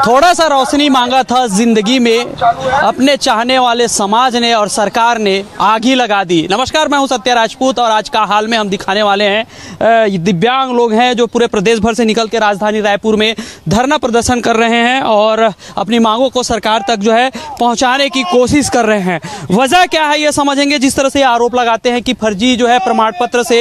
थोड़ा सा रोशनी मांगा था जिंदगी में, अपने चाहने वाले समाज ने और सरकार ने आग ही लगा दी। नमस्कार, मैं हूं सत्य राजपूत और आज का हाल में हम दिखाने वाले हैं दिव्यांग लोग हैं जो पूरे प्रदेश भर से निकल के राजधानी रायपुर में धरना प्रदर्शन कर रहे हैं और अपनी मांगों को सरकार तक जो है पहुंचाने की कोशिश कर रहे हैं। वजह क्या है ये समझेंगे। जिस तरह से आरोप लगाते हैं कि फर्जी जो है प्रमाण पत्र से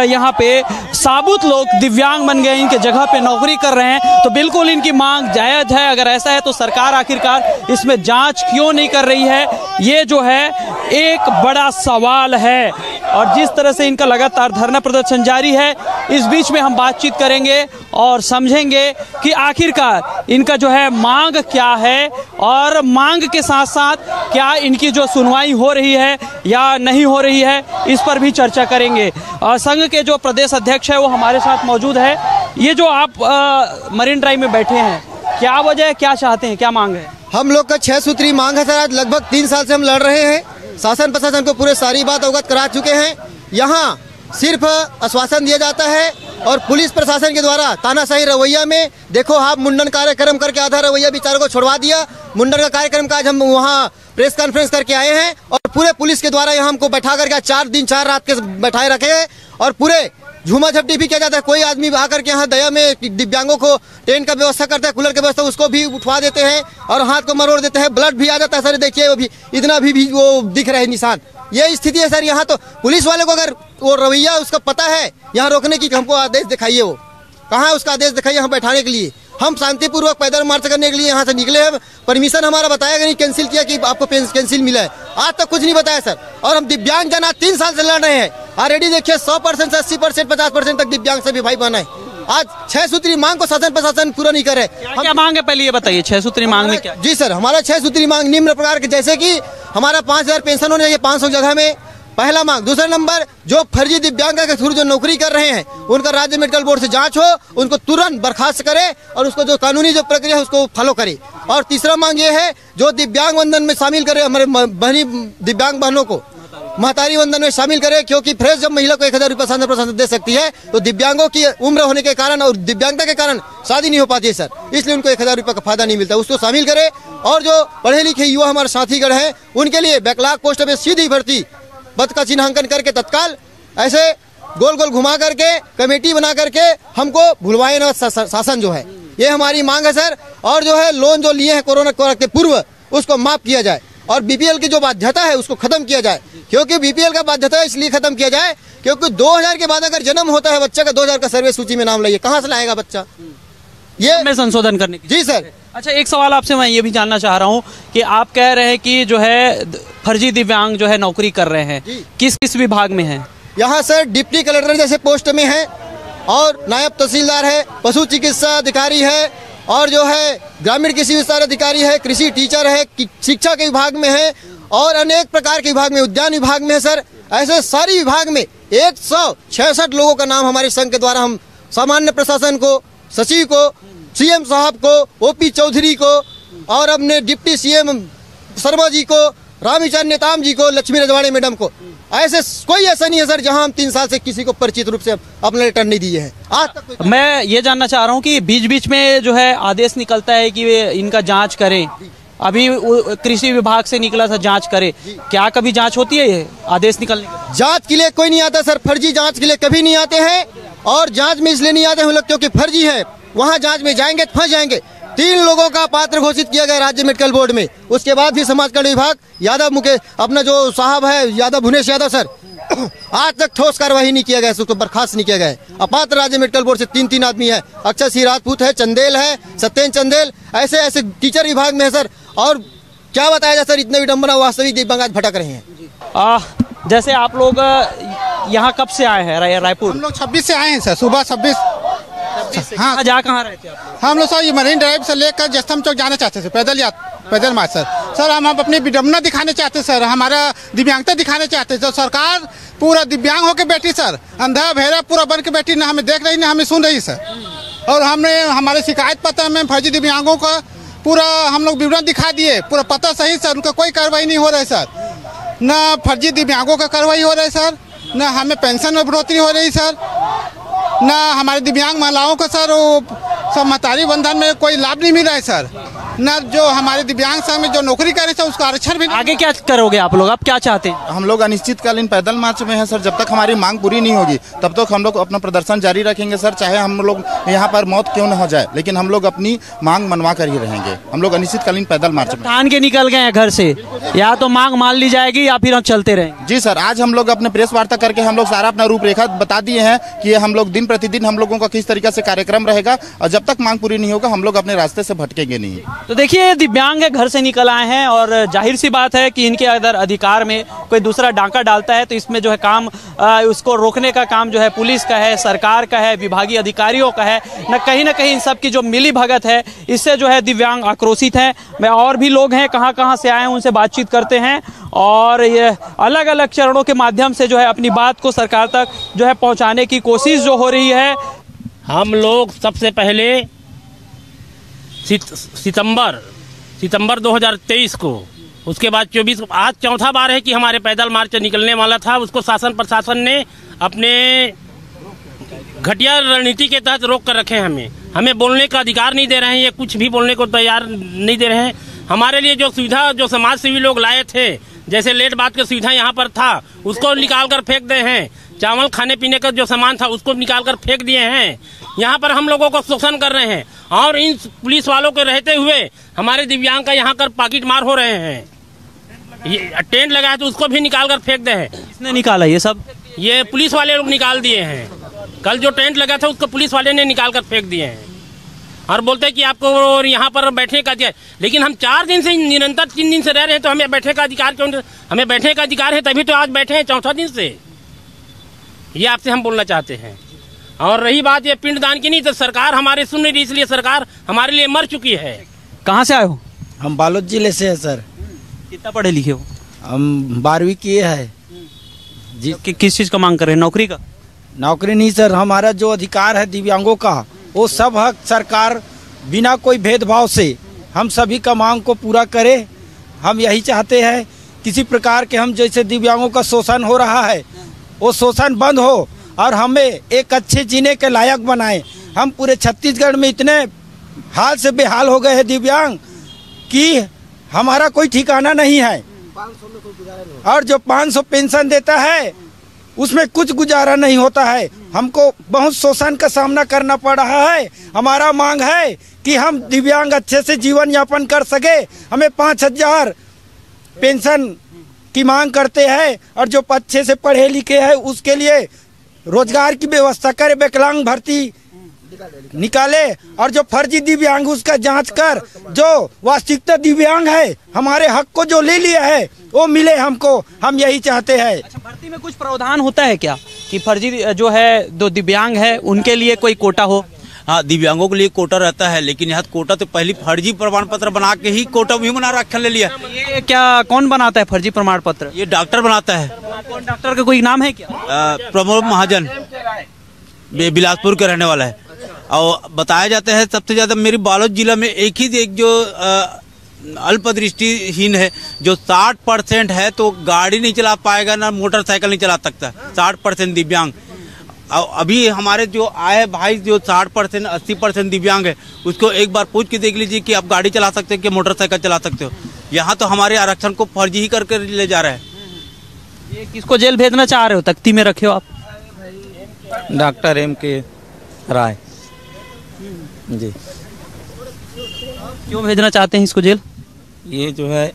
यहाँ पे साबुत लोग दिव्यांग बन गए, इनके जगह पे नौकरी कर रहे हैं, तो बिल्कुल इनकी मांग जायज है। अगर ऐसा है तो सरकार आखिरकार इसमें जांच क्यों नहीं कर रही है, ये जो है एक बड़ा सवाल है। और जिस तरह से इनका लगातार धरना प्रदर्शन जारी है, इस बीच में हम बातचीत करेंगे और समझेंगे कि आखिरकार इनका जो है मांग क्या है और मांग के साथ साथ क्या इनकी जो सुनवाई हो रही है या नहीं हो रही है, इस पर भी चर्चा करेंगे। संघ के जो प्रदेश अध्यक्ष है वो हमारे साथ मौजूद है। ये जो आप मरीन ड्राइव में बैठे हैं, क्या वजह है, क्या चाहते हैं, क्या मांग है? हम लोग का 6 सूत्री मांग है सर। आज लगभग 3 साल से हम लड़ रहे हैं। शासन प्रशासन को पूरे सारी बात अवगत करा चुके हैं। यहाँ सिर्फ आश्वासन दिया जाता है और पुलिस प्रशासन के द्वारा तानाशाही रवैया में देखो आप मुंडन कार्यक्रम करके आधा रवैया बेचारों को छोड़वा दिया। मुंडन का कार्यक्रम का आज हम वहाँ प्रेस कॉन्फ्रेंस करके आए हैं और पूरे पुलिस के द्वारा यहाँ हमको बैठा करके 4 दिन 4 रात के बैठाए रखे हैं और पूरे झूमा झपटी भी किया जाता है। कोई आदमी आकर के यहाँ दया में दिव्यांगों को टेंट का व्यवस्था करता है, कूलर की व्यवस्था, उसको भी उठवा देते हैं और हाथ को मरोड़ देते हैं। ब्लड भी आ जाता है सर, देखिए वो भी इतना भी वो दिख रहे निशान। ये स्थिति है सर। यहाँ तो पुलिस वाले को अगर वो रवैया उसका पता है यहाँ रोकने की, हमको आदेश दिखाइए, वो कहाँ है उसका आदेश दिखाइए यहाँ बैठाने के लिए। हम शांतिपूर्वक पैदल मार्च करने के लिए यहाँ से निकले हैं। परमिशन हमारा बताया नहीं, कैंसिल किया कि आपको कैंसिल मिला है, आज तक कुछ नहीं बताया सर। और हम दिव्यांग जन आज 3 साल से लड़ रहे हैं। ऑलरेडी देखिए 100% से 80% 50% तक दिव्यांग से भी भाई बना है। आज 6 सूत्री मांग को शासन प्रशासन पूरा नहीं कर रहे। क्या मांग है पहले ये बताइए, 6 सूत्री मांग में क्या? जी सर, हमारा 6 सूत्री मांग निम्न प्रकार के, जैसे कि हमारा 5000 पेंशन होने चाहिए 500 जगह में, पहला मांग। दूसरा नंबर, जो फर्जी दिव्यांग के थ्रू जो नौकरी कर रहे हैं उनका राज्य मेडिकल बोर्ड से जांच हो, उनको तुरंत बर्खास्त करे और उसको जो कानूनी जो प्रक्रिया है उसको फॉलो करे। और तीसरा मांग ये है, जो दिव्यांग वंदन में शामिल करे, हमारे बहनी दिव्यांग बहनों को महतारी वंदन में शामिल करे, क्योंकि फ्रेश जब महिला को 1000 रुपये शासन प्रशासन दे सकती है तो दिव्यांगों की उम्र होने के कारण और दिव्यांगता के कारण शादी नहीं हो पाती है सर, इसलिए उनको 1000 रुपये का फायदा नहीं मिलता, उसको शामिल करे। और जो पढ़े लिखे युवा हमारे साथीगण हैं उनके लिए बैकलॉग पोस्ट में सीधी भर्ती पद का चिन्हांकन करके तत्काल ऐसे गोल गोल घुमा करके कमेटी बना करके हमको भुलवाए ना शासन जो है, ये हमारी मांग है सर। और जो है लोन जो लिए हैं कोरोना के पूर्व उसको माफ किया जाए और बीपीएल की जो बाध्यता है उसको खत्म किया जाए, क्योंकि बीपीएल का बाध्यता इसलिए खत्म किया जाए क्योंकि 2000 के बाद अगर जन्म होता है बच्चा का 2000 का सर्वे सूची में नाम लाइए, कहाँ से लाएगा बच्चा? ये में संशोधन करने की। जी सर। अच्छा, एक सवाल आपसे मैं ये भी जानना चाह रहा हूँ कि आप कह रहे हैं कि जो है फर्जी दिव्यांग जो है नौकरी कर रहे हैं, किस किस विभाग में है? यहाँ सर डिप्टी कलेक्टर जैसे पोस्ट में है और नायब तहसीलदार है, पशु चिकित्सा अधिकारी है और जो है ग्रामीण कृषि विस्तार अधिकारी है, कृषि टीचर है, शिक्षा के विभाग में है और अनेक प्रकार के विभाग में, उद्यान विभाग में है सर। ऐसे सारी विभाग में 166 लोगों का नाम हमारे संघ के द्वारा हम सामान्य प्रशासन को, सचिव को, सीएम साहब को, ओपी चौधरी को और अपने डिप्टी सीएम शर्मा जी को, रामचंद्र नेताम जी को, लक्ष्मी रजवाड़े मैडम को, ऐसे कोई ऐसा नहीं है सर जहां हम 3 साल से किसी को परिचित रूप से अपना लेटर नहीं दिए हैं आज तक। मैं ये जानना चाह रहा हूं कि बीच बीच में जो है आदेश निकलता है कि वे इनका जांच करें, अभी कृषि विभाग से निकला था जांच करे, क्या कभी जांच होती है? ये आदेश निकलने के जांच के लिए कोई नहीं आता सर, फर्जी जांच के लिए कभी नहीं आते हैं और जांच में इसलिए नहीं आते हम लोग क्योंकि फर्जी है। वहाँ जांच में जाएंगे तो फंस जाएंगे। 3 लोगों का पात्र घोषित किया गया राज्य मेडिकल बोर्ड में, उसके बाद भी समाज कल्याण विभाग यादव मुकेश अपना जो साहब है यादव भुवनेश यादव सर, आज तक ठोस कार्रवाई नहीं किया गया, उसको बर्खास्त नहीं किया गया है। अपात्र राज्य मेडिकल बोर्ड से 3 आदमी है, अक्षय सिंह राजपूत है, चंदेल है, सत्येंद्र चंदेल, ऐसे ऐसे टीचर विभाग में है सर। और क्या बताया जाए सर, इतने विडम्बना वास्तविक दिव्यांग आज भटक रहे हैं। जैसे आप लोग यहाँ कब से आए हैं रायपुर? हम लोग 26 से आए हैं सर, सुबह 26। हाँ, जा कहाँ रहे थे आप? हम लोग सर ये मरीन ड्राइव से लेकर जस्तम चौक जाना चाहते थे, पैदल मार्च सर। हम अपनी विडम्बना दिखाने चाहते सर, हमारा दिव्यांगता दिखाने चाहते सर। सरकार पूरा दिव्यांग होकर बैठी सर, अंधा बहरा पूरा बन के बैठी, ना हमें देख रही ना हमें सुन रही सर। और हमने हमारे शिकायत पत्र में फर्जी दिव्यांगों का पूरा हम लोग विवरण दिखा दिए, पूरा पता सही सर, उनका कोई कार्रवाई नहीं हो रहा है सर। न फर्जी दिव्यांगों का कार्रवाई हो रहा है सर, न हमें पेंशन में बढ़ोतरी हो रही सर, न हमारे दिव्यांग महिलाओं का सर वो सब महतारी बंधन में कोई लाभ नहीं मिल रहा है सर। न जो हमारे दिव्यांग संघ में जो नौकरी करे सर उसका आरक्षण भी नहीं। आगे क्या करोगे आप लोग, अब क्या चाहते हैं? हम लोग अनिश्चितकालीन पैदल मार्च में हैं सर। जब तक हमारी मांग पूरी नहीं होगी तब तक हम लोग अपना प्रदर्शन जारी रखेंगे सर। चाहे हम लोग यहाँ पर मौत क्यों न हो जाए, लेकिन हम लोग अपनी मांग मनवा कर ही रहेंगे। हम लोग अनिश्चितकालीन पैदल मार्च में ठान के निकल गए हैं घर से, या तो मांग मान ली जाएगी या फिर हम चलते रहेंगे। जी सर, आज हम लोग अपने प्रेस वार्ता करके हम लोग सारा अपना रूपरेखा बता दिए हैं कि हम लोग दिन प्रतिदिन हम लोगों का किस तरीके से कार्यक्रम रहेगा, और जब तक मांग पूरी नहीं होगा हम लोग अपने रास्ते से भटकेंगे नहीं। तो देखिए, दिव्यांग घर से निकल आए हैं और जाहिर सी बात है कि इनके अगर अधिकार में कोई दूसरा डांका डालता है तो इसमें जो है काम उसको रोकने का काम जो है पुलिस का है, सरकार का है, विभागीय अधिकारियों का है। न कहीं इन सब की जो मिली भगत है इससे जो है दिव्यांग आक्रोशित हैं। मैं और भी लोग हैं कहाँ से आए हैं उनसे बातचीत करते हैं और ये अलग अलग चरणों के माध्यम से जो है अपनी बात को सरकार तक जो है पहुंचाने की कोशिश जो हो रही है। हम लोग सबसे पहले सितंबर 2023 को, उसके बाद 24, आज चौथा बार है कि हमारे पैदल मार्च निकलने वाला था। उसको शासन प्रशासन ने अपने घटिया रणनीति के तहत रोक कर रखे हैं। हमें बोलने का अधिकार नहीं दे रहे हैं, ये कुछ भी बोलने को तैयार नहीं दे रहे हैं। हमारे लिए जो सुविधा जो समाज सेवी लोग लाए थे, जैसे लेट बात की सुविधा यहाँ पर था, उसको निकाल कर फेंक दे हैं। चावल खाने पीने का जो सामान था उसको निकाल कर फेंक दिए हैं। यहाँ पर हम लोगों को शोषण कर रहे हैं और इन पुलिस वालों के रहते हुए हमारे दिव्यांग का यहाँ कर पाकिट मार हो रहे हैं। ये टेंट लगा है तो उसको भी निकाल कर फेंक दे हैं। किसने निकाला ये सब? ये पुलिस वाले लोग निकाल दिए हैं। कल जो टेंट लगा था उसको पुलिस वाले ने निकाल कर फेंक दिए हैं और बोलते हैं कि आपको यहाँ पर बैठने का अधिकार। लेकिन हम 4 दिन से निरंतर 3 दिन से रह रहे हैं तो हमें बैठने का अधिकार क्यों? हमें बैठने का अधिकार है तभी तो आज बैठे हैं चौथा दिन से। ये आपसे हम बोलना चाहते हैं। और रही बात ये पिंडदान की, नहीं तो सरकार हमारे सुन नहीं रही, इसलिए सरकार हमारे लिए मर चुकी है। कहाँ से आए हो? हम बालोद जिले से है सर। कितना पढ़े लिखे हो? हम 12वीं किए हैं जी। किस चीज़ का मांग कर रहे हैं? नौकरी का? नौकरी नहीं सर, हमारा जो अधिकार है दिव्यांगों का वो सब हक सरकार बिना कोई भेदभाव से हम सभी का मांग को पूरा करे। हम यही चाहते हैं किसी प्रकार के हम जैसे दिव्यांगों का शोषण हो रहा है वो शोषण बंद हो और हमें एक अच्छे जीने के लायक बनाए। हम पूरे छत्तीसगढ़ में इतने हाल से बेहाल हो गए हैं दिव्यांग कि हमारा कोई ठिकाना नहीं है। और जो 500 पेंशन देता है उसमें कुछ गुजारा नहीं होता है। हमको बहुत शोषण का सामना करना पड़ रहा है। हमारा मांग है कि हम दिव्यांग अच्छे से जीवन यापन कर सके। हमें 5000 पेंशन की मांग करते हैं और जो अच्छे से पढ़े लिखे हैं उसके लिए रोजगार की व्यवस्था करे, विकलांग भर्ती निकाले और जो फर्जी दिव्यांग उसका जांच कर जो वास्तविकता दिव्यांग है हमारे हक को जो ले लिया है वो मिले हमको। हम यही चाहते हैं। अच्छा, भर्ती में कुछ प्रावधान होता है क्या कि फर्जी जो है जो दिव्यांग है उनके लिए कोई कोटा हो? हाँ, दिव्यांगों के लिए कोटा रहता है, लेकिन यहाँ कोटा तो पहले फर्जी प्रमाण पत्र बना के ही कोटा भी बना रखा ले लिया। ये क्या कौन बनाता है फर्जी प्रमाण पत्र? ये डॉक्टर बनाता है। कौन डॉक्टर का कोई नाम है क्या? प्रमोद महाजन, बिलासपुर के रहने वाला है। और बताया जाता है सबसे ज्यादा मेरी बालोद जिला में एक जो अल्पदृष्टिहीन है जो 60% है तो गाड़ी नहीं चला पाएगा ना मोटरसाइकिल नहीं चला सकता। 60% दिव्यांग। अभी हमारे जो आए भाई जो 60% 80% दिव्यांग है उसको एक बार पूछ के देख लीजिए कि आप गाड़ी चला सकते हो कि मोटरसाइकिल चला सकते हो। यहाँ तो हमारे आरक्षण को फर्जी ही करके ले जा रहे हैं। ये किसको जेल भेजना चाह रहे हो? तख्ती में रखे हो आप? Doctor M.K. राय जी। क्यों भेजना चाहते हैं इसको जेल? ये जो है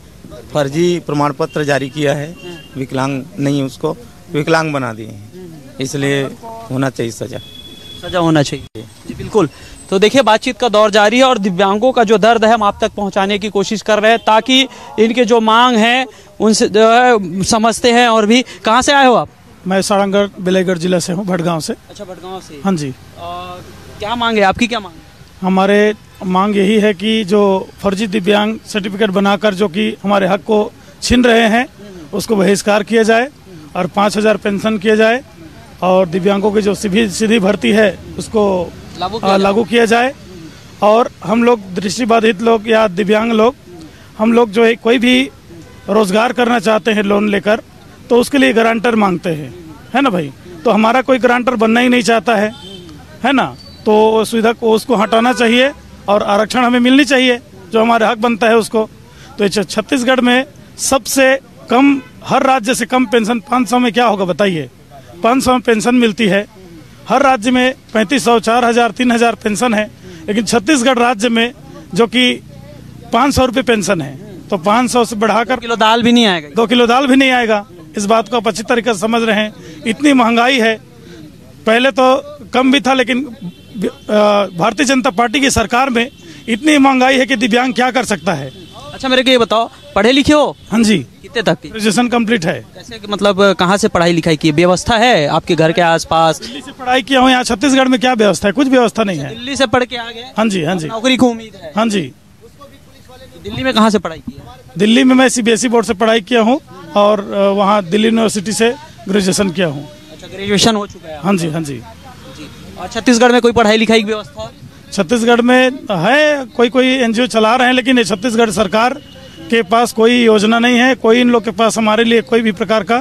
फर्जी प्रमाण पत्र जारी किया है, विकलांग नहीं उसको विकलांग बना दिए हैं, इसलिए होना चाहिए सजा होना चाहिए जी। बिल्कुल। तो देखिए, बातचीत का दौर जारी है और दिव्यांगों का जो दर्द है हम आप तक पहुंचाने की कोशिश कर रहे हैं ताकि इनके जो मांग है उनसे जो है समझते हैं। और भी कहाँ से आए हो आप? मैं सारंगढ़ बेलेगढ़ जिला से हूँ, भटगांव से। अच्छा, भटगांव से। हाँ जी। क्या मांग है आपकी? क्या मांग है? हमारे मांग यही है कि जो फर्जी दिव्यांग सर्टिफिकेट बनाकर जो कि हमारे हक को छीन रहे हैं उसको बहिष्कार किया जाए और 5000 पेंशन किया जाए और दिव्यांगों की जो सीधी भर्ती है उसको लागू किया जाए। और हम लोग दृष्टिबाधित लोग या दिव्यांग लोग हम लोग जो है कोई भी रोजगार करना चाहते हैं लोन लेकर तो उसके लिए गारंटर मांगते हैं, है ना भाई? तो हमारा कोई गारंटर बनना ही नहीं चाहता है ना? तो सुविधा को उसको हटाना चाहिए और आरक्षण हमें मिलनी चाहिए, जो हमारे हक बनता है उसको। तो छत्तीसगढ़ में सबसे कम, हर राज्य से कम पेंशन 500 में क्या होगा बताइए। 500 में पेंशन मिलती है, हर राज्य में 3500, 4000, 3000 पेंशन है, लेकिन छत्तीसगढ़ राज्य में जो कि 500 रुपये पेंशन है, तो 500 से बढ़ाकर 2 किलो दाल भी नहीं आएगा। 2 किलो दाल भी नहीं आएगा। इस बात को आप अच्छी तरीके से समझ रहे हैं। इतनी महंगाई है, पहले तो कम भी था, लेकिन भारतीय जनता पार्टी की सरकार में इतनी महंगाई है कि दिव्यांग क्या कर सकता है। अच्छा मेरे को ये बताओ, पढ़े लिखे हो? हाँ जी, कितने तक की? ग्रेजुएशन कंप्लीट है। कैसे, मतलब कहाँ से पढ़ाई लिखाई की? व्यवस्था है आपके घर के आसपास? दिल्ली से पढ़ाई किया हूँ। यहाँ छत्तीसगढ़ में क्या व्यवस्था है? कुछ व्यवस्था नहीं है। दिल्ली से पढ़ के आ गए? हाँ जी, हाँ जी, नौकरी को उम्मीद है? हाँ जी। दिल्ली में कहाँ से पढ़ाई की है? दिल्ली में मैं CBSE बोर्ड से पढ़ाई किया हूँ और वहाँ दिल्ली यूनिवर्सिटी से ग्रेजुएशन किया हूँ। अच्छा, ग्रेजुएशन हो चुका है? हाँ जी, हाँ जी। और छत्तीसगढ़ में कोई पढ़ाई लिखाई की व्यवस्था? छत्तीसगढ़ में है, कोई NGO चला रहे हैं, लेकिन ये छत्तीसगढ़ सरकार के पास कोई योजना नहीं है, कोई इन लोग के पास हमारे लिए कोई भी प्रकार का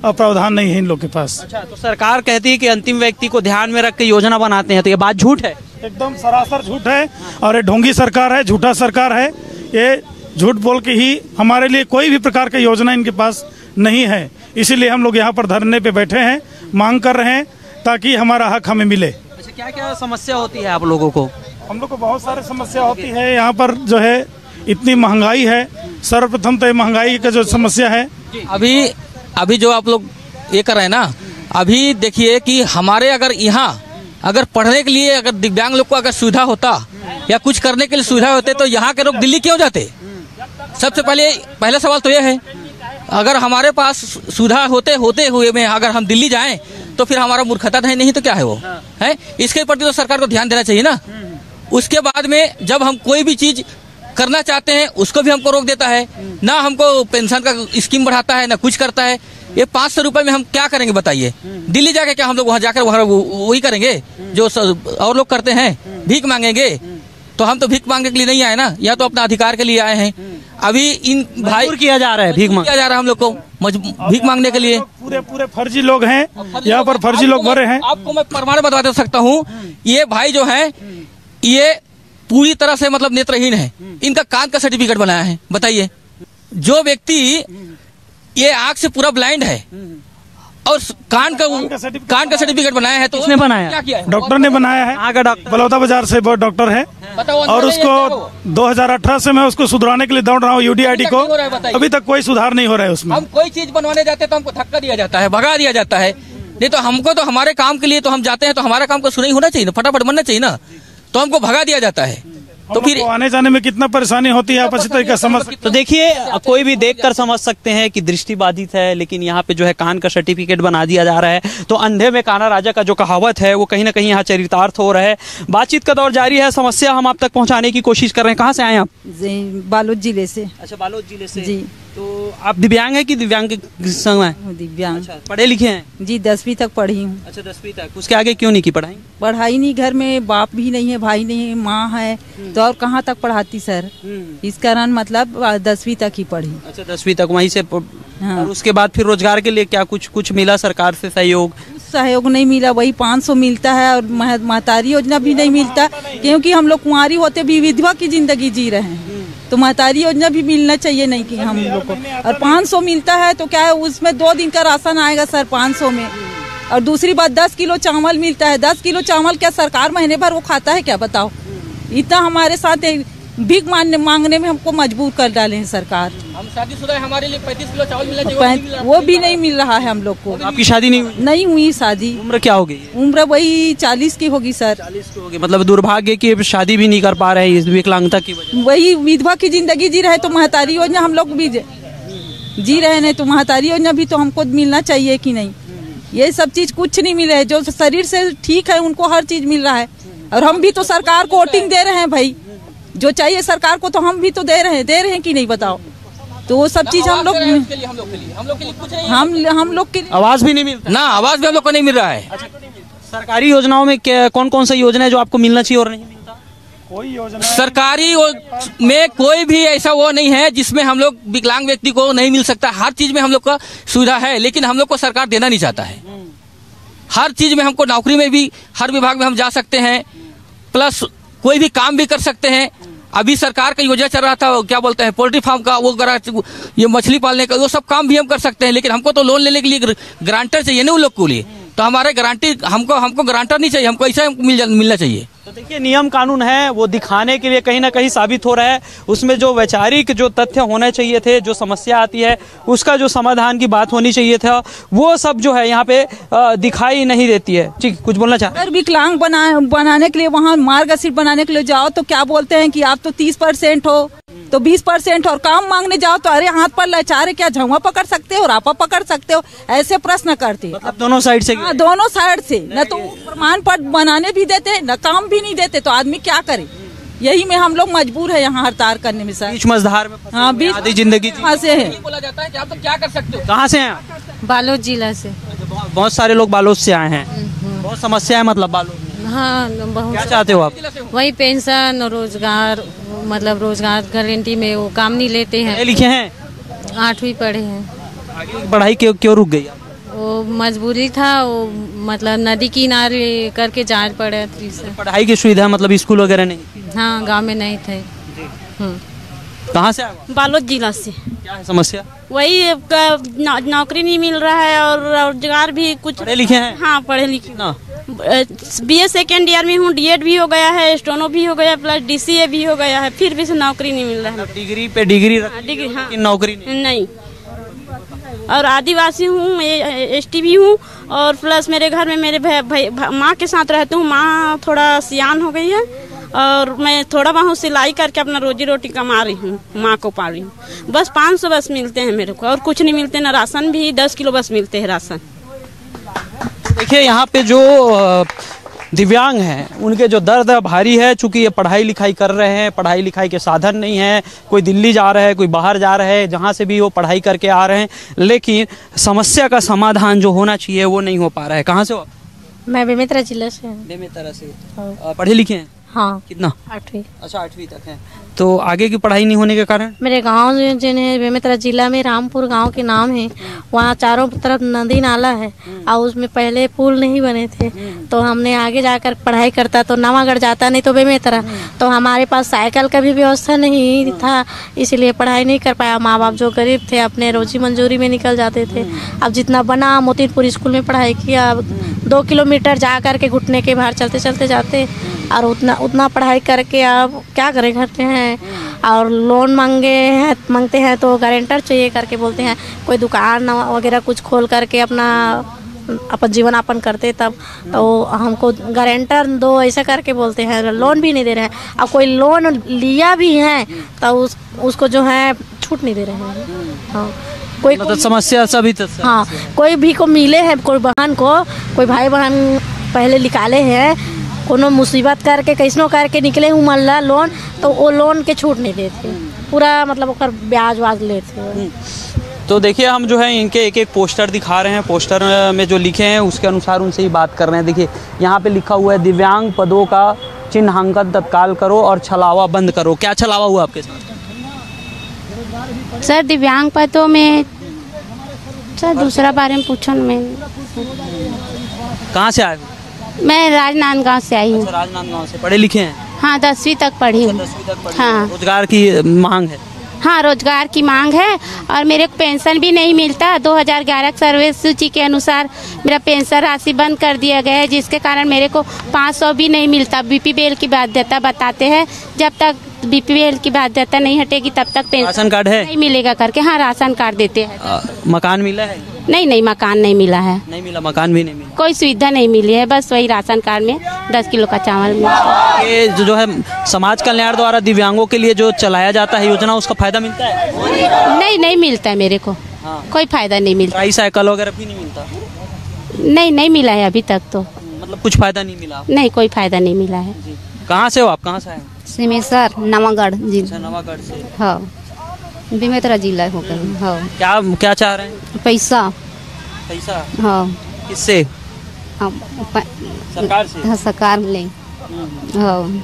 प्रावधान नहीं है इन लोग के पास। अच्छा, तो सरकार कहती है कि अंतिम व्यक्ति को ध्यान में रख के योजना बनाते हैं, तो ये बात झूठ है? एकदम सरासर झूठ है, और ये ढोंगी सरकार है, झूठा सरकार है। ये झूठ बोल के ही हमारे लिए कोई भी प्रकार की योजना इनके पास नहीं है। इसीलिए हम लोग यहाँ पर धरने पे बैठे हैं, मांग कर रहे हैं ताकि हमारा हक हमें मिले। अच्छा, क्या क्या समस्या होती है आप लोगों को? हम लोग को बहुत सारी समस्या होती है यहाँ पर, जो है इतनी महंगाई है। सर्वप्रथम तो ये महंगाई का जो समस्या है, अभी जो आप लोग ये कर रहे हैं ना, अभी देखिए कि हमारे अगर यहाँ अगर पढ़ने के लिए अगर दिव्यांग लोग को अगर सुविधा होता या कुछ करने के लिए सुविधा होते तो यहाँ के लोग दिल्ली क्यों जाते? सबसे पहले सवाल तो ये है, अगर हमारे पास सुविधा होते हुए में अगर हम दिल्ली जाएं तो फिर हमारा मूर्खता नहीं तो क्या है वो है। इसके प्रति तो सरकार को ध्यान देना चाहिए ना। उसके बाद में जब हम कोई भी चीज करना चाहते हैं उसको भी हमको रोक देता है, ना हमको पेंशन का स्कीम बढ़ाता है, ना कुछ करता है। ये 500 रुपए में हम क्या करेंगे बताइए? दिल्ली जाके क्या हम लोग वहाँ जाकर वहाँ वही करेंगे जो और लोग करते हैं, भीख मांगेंगे? तो हम तो भीख मांगने के लिए नहीं आए ना, या तो अपना अधिकार के लिए आए हैं। अभी इन भाई किया जा रहा है, भीख किया जा रहा है हम लोग को भीख मांगने के लिए। पूरे फर्जी लोग हैं यहाँ पर, फर्जी लोग भरे हैं। आपको मैं प्रमाण बता सकता हूँ, ये भाई जो है ये पूरी तरह से मतलब नेत्रहीन है। इनका कान का सर्टिफिकेट बनाया है। बताइए, जो व्यक्ति ये आंख से पूरा ब्लाइंड है और कान का सर्टिफिकेट बनाया है, तो किसने बनाया? क्या किया है? डॉक्टर ने बनाया है। कहाँ का डॉक्टर? बलौदा बाजार से वो डॉक्टर है, और उसको 2018 से मैं उसको सुधराने के लिए दौड़ रहा हूँ UDID को। अभी तक कोई सुधार नहीं हो रहा है उसमें। हम कोई चीज बनवाने जाते हैं तो हमको धक्का दिया जाता है, भगा दिया जाता है। नहीं तो हमको तो हमारे काम के लिए तो हम जाते हैं तो हमारा काम को सुना ही होना चाहिए ना, फटाफट बनना चाहिए ना, तो हमको भगा दिया जाता है। तो फिर आने जाने में कितना परेशानी होती है आप अच्छी तरीके से समझ सकते। तो देखिए, कोई भी देखकर समझ सकते हैं कि दृष्टि बाधित है, लेकिन यहाँ पे जो है कान का सर्टिफिकेट बना दिया जा रहा है। तो अंधे में काना राजा का जो कहावत है वो कहीं ना कहीं यहाँ चरितार्थ हो रहा है। बातचीत का दौर जारी है, समस्या हम आप तक पहुँचाने की कोशिश कर रहे हैं। कहाँ से आए आप? बालोद जिले से। अच्छा, बालोद जिले से जी। तो आप दिव्यांग है कि दिव्यांग के संग हैं? दिव्यांग। अच्छा, पढ़े लिखे हैं? जी, 10वीं तक पढ़ी हूँ। अच्छा, 10वीं तक। उसके आगे क्यों नहीं की पढ़ाई? पढ़ाई नहीं, घर में बाप भी नहीं है, भाई नहीं है, माँ है, तो और कहाँ तक पढ़ाती सर। इस कारण मतलब 10वीं तक ही पढ़ी। अच्छा, 10वीं तक वहीं से हाँ। और उसके बाद फिर रोजगार के लिए क्या कुछ मिला सरकार से सहयोग? नहीं मिला, वही 500 मिलता है, और महतारी योजना भी नहीं मिलता, क्योंकि हम लोग कुंवारी होते भी विधवा की जिंदगी जी रहे हैं, तो महतारी योजना भी मिलना चाहिए नहीं कि हम लोग को। और 500 मिलता है तो क्या है, उसमें 2 दिन का राशन आएगा सर 500 में। और दूसरी बात 10 किलो चावल मिलता है। 10 किलो चावल क्या सरकार महीने भर वो खाता है क्या? बताओ। इतना हमारे साथ भीख मांगने में हमको मजबूर कर डाले हैं सरकार। हम शादीशुदा है, हमारे लिए 35 किलो चावल मिलना चाहिए, वो भी नहीं मिल रहा है हम लोग को। आपकी शादी नहीं हुई शादी। उम्र क्या हो गई? उम्र वही 40 की होगी सर। 40 की होगी, मतलब दुर्भाग्य की शादी भी नहीं कर पा रहे हैं इस विकलांगता की वजह। वही विधवा की जिंदगी जी रहे, तो महतारी योजना हम लोग भी जी रहे हैं, तो महतारी योजना भी तो हमको मिलना चाहिए कि नहीं? ये सब चीज कुछ नहीं मिल रहा है। जो शरीर से ठीक है उनको हर चीज मिल रहा है, और हम भी तो सरकार को वोटिंग दे रहे हैं भाई। जो चाहिए सरकार को तो हम भी तो दे रहे हैं कि नहीं? बताओ। तो वो सब चीज हम लोग के आवाज भी नहीं मिलता ना, आवाज भी हम लोग को नहीं मिल रहा है। अच्छा, सरकारी योजनाओं में कौन कौन सा योजना है जो आपको मिलना चाहिए और नहीं मिलता? कोई योजना सरकारी में कोई भी ऐसा वो नहीं है जिसमें हम लोग विकलांग व्यक्ति को नहीं मिल सकता। हर चीज में हम लोग का सुविधा है, लेकिन हम लोग को सरकार देना नहीं चाहता है। हर चीज में हमको, नौकरी में भी हर विभाग में हम जा सकते हैं, प्लस कोई भी काम भी कर सकते हैं। अभी सरकार का योजना चल रहा था, क्या बोलते हैं, पोल्ट्री फार्म का, वो ये मछली पालने का, वो सब काम भी हम कर सकते हैं। लेकिन हमको तो लोन लेने के लिए गारंटर चाहिए ना उन लोग को लिए, तो हमारे गारंटी हमको गारंटर नहीं चाहिए, हमको ऐसा मिलना चाहिए। तो देखिए नियम कानून है वो दिखाने के लिए कहीं ना कहीं साबित हो रहा है, उसमें जो वैचारिक जो तथ्य होने चाहिए थे, जो समस्या आती है उसका जो समाधान की बात होनी चाहिए था, वो सब जो है यहाँ पे दिखाई नहीं देती है। ठीक, कुछ बोलना चाहते हैं? अगर विकलांग बनाने के लिए वहाँ मार्गदर्शित बनाने के लिए जाओ तो क्या बोलते हैं कि आप तो 30% हो, तो 20% और काम मांगने जाओ तो अरे हाथ पर लाचार, क्या झुआ पकड़ सकते हो, रापा पकड़ सकते हो, ऐसे प्रश्न करते। मतलब दोनों साइड से? हाँ, दोनों साइड से, न तो प्रमाण पत्र बनाने भी देते, न काम भी नहीं देते, तो आदमी क्या करे। यही में हम लोग मजबूर है यहाँ हड़ताल करने में सर। बीच मझधार में हाँ, बीच आधी जिंदगी कहाँ से है। बोला जाता है कि आप तो क्या कर सकते हो। कहाँ से हैं? बालोद जिला से। बहुत सारे लोग बालोद से आए हैं, बहुत समस्या है मतलब बालोद में। हाँ, बहुत। क्या चाहते हो आप? वही पेंशन, रोजगार, मतलब रोजगार गारंटी में वो काम नहीं लेते हैं। लिखे हैं? 8वीं पढ़े हैं। आगे की पढ़ाई क्यों रुक गई? वो मजबूरी था, वो मतलब नदी किनारे करके जाना पड़े। पढ़ाई की सुविधा मतलब स्कूल वगैरह नहीं? हाँ, गांव में नहीं थे। कहाँ से आए? बालोद जिला से। क्या है समस्या? वही नौकरी नहीं मिल रहा है और रोजगार भी कुछ। पढ़े लिखे हैं? हाँ, पढ़े लिखे ना। BA सेकेंड ईयर में हूँ, DED भी हो गया है, स्टोनो भी हो गया, प्लस DCA भी हो गया है, फिर भी से नौकरी नहीं मिल रहा है। डिग्री पे डिग्री डिग्री, हाँ, नौकरी नहीं। और आदिवासी हूँ, ST भी हूँ, और प्लस मेरे घर में मेरे माँ के साथ रहती हूँ। माँ थोड़ा सियान हो गई है और मैं थोड़ा बहुत सिलाई करके अपना रोजी रोटी कमा रही हूँ, माँ को पा रही हूँ। बस 500 बस मिलते हैं मेरे को, और कुछ नहीं मिलते, ना राशन भी 10 किलो बस मिलते हैं राशन। देखिए यहाँ पे जो दिव्यांग हैं उनके जो दर्द भारी है, चूंकि ये पढ़ाई लिखाई कर रहे हैं, पढ़ाई लिखाई के साधन नहीं है, कोई दिल्ली जा रहा है, कोई बाहर जा रहा है, जहाँ से भी वो पढ़ाई करके आ रहे हैं, लेकिन समस्या का समाधान जो होना चाहिए वो नहीं हो पा रहा है। कहाँ से हो? मैं बेमेतरा जिला से। बेमेतरा से। पढ़े लिखे हैं? हाँ। कितना? 8वीं। अच्छा, 8वीं तक है। तो आगे की पढ़ाई नहीं होने के कारण? मेरे गांव जो है बेमेतरा जिला में रामपुर गांव के नाम है, वहाँ चारों तरफ नदी नाला है और उसमें पहले पुल नहीं बने थे, तो हमने आगे जाकर पढ़ाई करता तो नवागढ़ जाता, नहीं तो बेमेतरा। तो हमारे पास साइकिल का भी व्यवस्था नहीं था, इसलिए पढ़ाई नहीं कर पाया। माँ बाप जो गरीब थे अपने रोजी मंजूरी में निकल जाते थे। अब जितना बना मोतीपुर स्कूल में पढ़ाई किया, 2 किलोमीटर जा कर के घुटने के बाहर चलते चलते जाते, और उतना पढ़ाई करके अब क्या करें, करते हैं। और लोन मांगते हैं तो गारंटर चाहिए करके बोलते हैं। कोई दुकान वगैरह कुछ खोल करके अपन जीवन यापन करते तब, तो हमको गारंटर दो ऐसा करके बोलते हैं, लोन भी नहीं दे रहे हैं। अब कोई लोन लिया भी है तो उसको जो है छूट नहीं दे रहे हैं। हाँ, कोई मतलब समस्या सभी तरह। हाँ, कोई भी को मिले हैं, कोई बहन को, कोई भाई बहन पहले निकाले हैं, कोनो मुसीबत करके कैसनो करके निकले हूँ मल्ला लोन, तो वो लोन के छूट नहीं देते, पूरा मतलब ओकर ब्याज वाज लेते। तो देखिए हम जो है इनके एक एक पोस्टर दिखा रहे हैं, पोस्टर में जो लिखे हैं उसके अनुसार उनसे ही बात कर रहे हैं। देखिए यहाँ पे लिखा हुआ है दिव्यांग पदों का चिन्हांकन तत्काल करो और छलावा बंद करो। क्या छलावा हुआ आपके साथ? सर दिव्यांग पदों में सर दूसरा बारे में पूछो। मैं कहाँ से आए? मैं राजनांदगांव से आई हूँ। राजनांदगांव से। पढ़े लिखे हैं? हाँ, 10वीं तक पढ़ी हूँ। हाँ। रोजगार की मांग है? हाँ, रोजगार की मांग है, और मेरे को पेंशन भी नहीं मिलता। 2011 सर्वे सूची के अनुसार मेरा पेंशन राशि बंद कर दिया गया है, जिसके कारण मेरे को 500 भी नहीं मिलता। BPPL की बाध्यता बताते हैं, जब तक BPPL की बाध्यता नहीं हटेगी तब तक पेंशन राशन कार्ड है? नहीं मिलेगा करके। हाँ, राशन कार्ड देते हैं। मकान मिला है? नहीं, मकान नहीं मिला है। नहीं मिला, मकान भी नहीं मिला, कोई सुविधा नहीं मिली है, बस वही राशन कार्ड में 10 किलो का चावल मिलता है। ये जो है समाज कल्याण द्वारा दिव्यांगों के लिए जो चलाया जाता है योजना, उसका फायदा मिलता है? नहीं मिलता है मेरे को। हाँ। कोई फायदा नहीं मिलता। साइकिल वगैरह भी नहीं मिलता? नहीं मिला है अभी तक तो। मतलब कुछ फायदा नहीं मिला? नहीं, कोई फायदा नहीं मिला है। कहाँ से हो आप? कहाँ से आए? सिमेसर नवागढ़ जी। नवागढ़ से। हाँ, बेमेतरा जिला होकर। हाँ। क्या चाह रहे हैं? पैसा। हाँ। किससे? सरकार से। हाँ, सरकार ले। हाँ।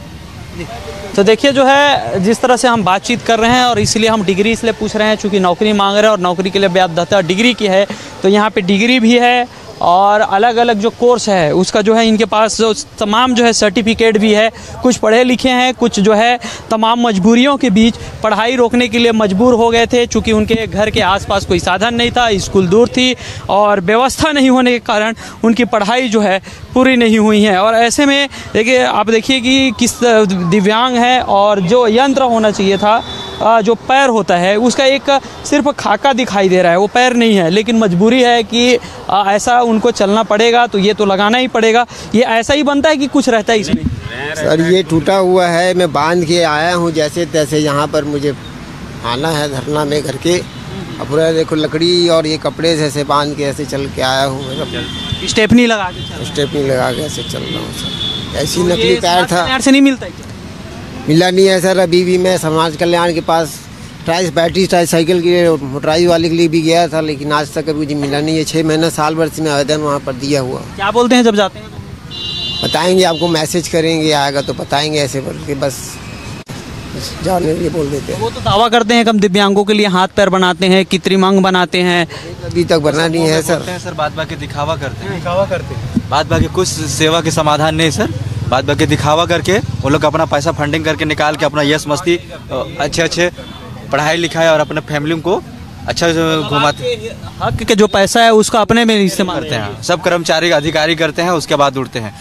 तो देखिए जो है जिस तरह से हम बातचीत कर रहे हैं, और इसलिए हम डिग्री इसलिए पूछ रहे हैं चूँकि नौकरी मांग रहे हैं और नौकरी के लिए बाध्यता डिग्री की है, तो यहाँ पे डिग्री भी है और अलग अलग जो कोर्स है उसका जो है इनके पास जो तमाम जो है सर्टिफिकेट भी है। कुछ पढ़े लिखे हैं, कुछ जो है तमाम मजबूरियों के बीच पढ़ाई रोकने के लिए मजबूर हो गए थे, चूँकि उनके घर के आसपास कोई साधन नहीं था, स्कूल दूर थी और व्यवस्था नहीं होने के कारण उनकी पढ़ाई जो है पूरी नहीं हुई है। और ऐसे में देखिए, आप देखिए कि किस दिव्यांग है और जो यंत्र होना चाहिए था, जो पैर होता है उसका एक सिर्फ खाका दिखाई दे रहा है, वो पैर नहीं है, लेकिन मजबूरी है कि ऐसा उनको चलना पड़ेगा तो ये तो लगाना ही पड़ेगा। ये ऐसा ही बनता है कि कुछ रहता है इसमें? सर ये टूटा हुआ है, मैं बांध के आया हूँ जैसे तैसे, यहाँ पर मुझे आना है धरना में घर के। अब पूरा देखो लकड़ी और ये कपड़े से ऐसे बांध के ऐसे चल के आया हूँ। स्टेपनी लगा के ऐसे चल रहा हूँ सर। ऐसी नकली पैर था, से नहीं मिलता है? मिला नहीं है सर। अभी भी मैं समाज कल्याण के पास बैटरी साइकिल की मोटराइज वाले के लिए भी गया था, लेकिन आज तक अभी मुझे मिला नहीं है। 6 महीना साल भर से मैं आवेदन वहाँ पर दिया हुआ। क्या बोलते हैं जब जाते हैं? बताएंगे आपको, मैसेज करेंगे, आएगा तो बताएंगे, ऐसे बोल के बस जाने के लिए बोल देते हैं। वो तो दावा करते हैं कि हम दिव्यांगों के लिए हाथ पैर बनाते हैं, कृत्रिम अंग बनाते हैं। अभी तक बना नहीं है सर। बाद बाकी दिखावा करते हैं, बाद बाकी कुछ सेवा के समाधान नहीं सर। बाद बाकी दिखावा करके वो लोग अपना पैसा फंडिंग करके निकाल के अपना यश मस्ती अच्छे पढ़ाई लिखाई और अपने फैमिली को अच्छा घुमाते। हक के जो पैसा है उसका अपने में इस्तेमाल करते हैं। सब कर्मचारी अधिकारी करते हैं, उसके बाद उड़ते हैं।